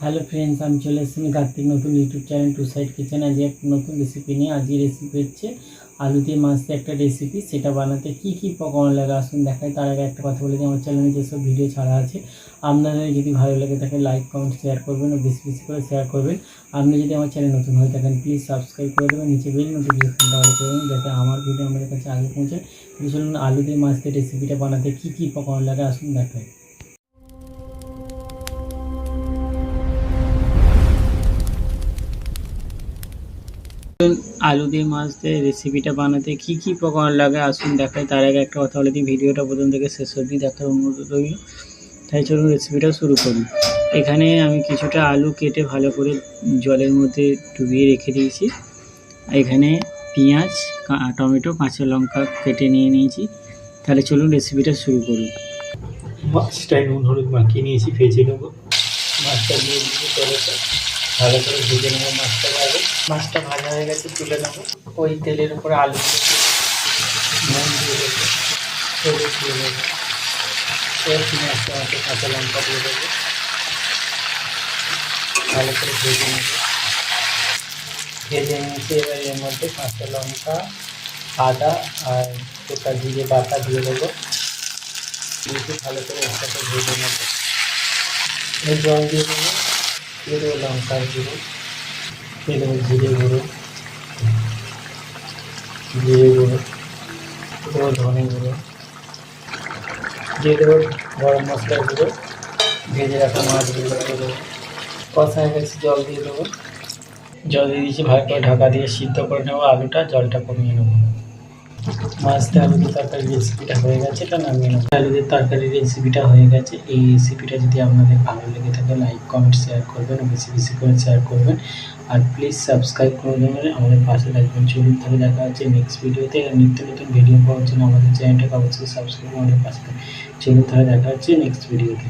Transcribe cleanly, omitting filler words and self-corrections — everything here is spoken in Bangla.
হ্যালো ফ্রেন্ডস, আমি চলে এসেছি কার্তিক নতুন YouTube channel to side kitchen. আজকে একটা নতুন রেসিপি নিয়ে। আজকে রেসিপি হচ্ছে আলু দিয়ে মাছ দিয়ে একটা রেসিপি। সেটা বানাতে কী কী উপকরণ লাগে আসুন দেখাই। তার আগে একটা কথা বলে দিই, আমার চ্যানেলে যেসব ভিডিও ছাড়া আছে আপনাদের যদি ভালো লাগে থাকে লাইক কমেন্ট শেয়ার করবেন ও বেশি বেশি করে শেয়ার করবেন। আপনি যদি আমার চ্যানেল নতুন হয়ে থাকেন প্লিজ সাবস্ক্রাইব করে দেবেন, নিচে বেল নোটিফিকেশনটা অল করে দেবেন যাতে আমার ভিডিও আমাদের কাছে আগে পৌঁছায়। চলুন আলু দিয়ে মাছ দিয়ে রেসিপিটা বানাতে কী কী উপকরণ লাগে আসুন দেখাই। আলু দিয়ে মাছ দিয়ে রেসিপিটা বানাতে কী কী উপকরণ লাগে আসুন দেখাই। তার আগে একটা কথা বলে দিই, ভিডিওটা প্রথম থেকে শেষ অবধি দেখার অনুরোধ রইল। তাই চলুন রেসিপিটা শুরু করি। এখানে আমি কিছুটা আলু কেটে ভালো করে জলের মধ্যে ডুবিয়ে রেখে দিয়েছি। এখানে পেঁয়াজ, টমেটো, কাঁচা লঙ্কা কেটে নিয়ে নিয়েছি। তাহলে চলুন রেসিপিটা শুরু করি। মাছটায় নুন হলুদ মাখিয়ে নিয়েছি, ভেজে নেবো। মাছটা দিয়ে দিয়েছি তেলেতে, ভালো করে ভেজে নেবো মাছটা আগে। মাছটা ভাজা হয়ে গেছে, তুলে নেবো। ওই তেলের উপরে আলু নুন দিয়ে দেবো, হলুদ দিয়ে দেবো, পেঁয়াজ টমেটো কাঁচা লঙ্কা দিয়ে দেবো, ভালো করে ভেজে নেবো। ভেজে নিয়েছি, এবার এর মধ্যে কাঁচা লঙ্কা, আদা আর গোটা জিরে বাটা দিয়ে দেবো। দিয়ে ভালো করে একসাথে ভেজে নেবো। জল দিয়ে দেবো, দিয়ে দেবো লঙ্কার গুঁড়ো, দিয়ে দেবো জিরে গুঁড়ো, দেবো ধনে গুঁড়ো, দিয়ে দেবো গরম মশলার গুঁড়ো, ভেজে রাখা মাছগুলো দিয়ে দেবো। কষা হয়ে গেছে, জল দিয়ে দেবো। জল দিয়ে দিয়েছি, ভালো করে ঢাকা দিয়ে সিদ্ধ করে নেবো আলুটা, জলটা কমিয়ে নেবো। মাছ দিয়ে আলু দিয়ে তরকারি রেসিপিটা হয়ে গেছে, এটা নামিয়ে নেবো। আলু দিয়ে তরকারি রেসিপিটা হয়ে গেছে। এই রেসিপিটা যদি আপনাদের ভালো লেগে থাকে লাইক কমেন্ট শেয়ার করবেন, বেশি বেশি করে শেয়ার করবেন। আর প্লিজ সাবস্ক্রাইব করে দেবেন, আমাদের পাশে থাকবেন। চলুন তাহলে দেখা হচ্ছে নেক্সট ভিডিওতে। নিত্য নতুন ভিডিও পাওয়ার জন্য আমাদের চ্যানেলটাকে অবশ্যই সাবস্ক্রাইব করে আমাদের পাশে থাকবেন। চলুন তাহলে দেখা হচ্ছে নেক্সট ভিডিওতে।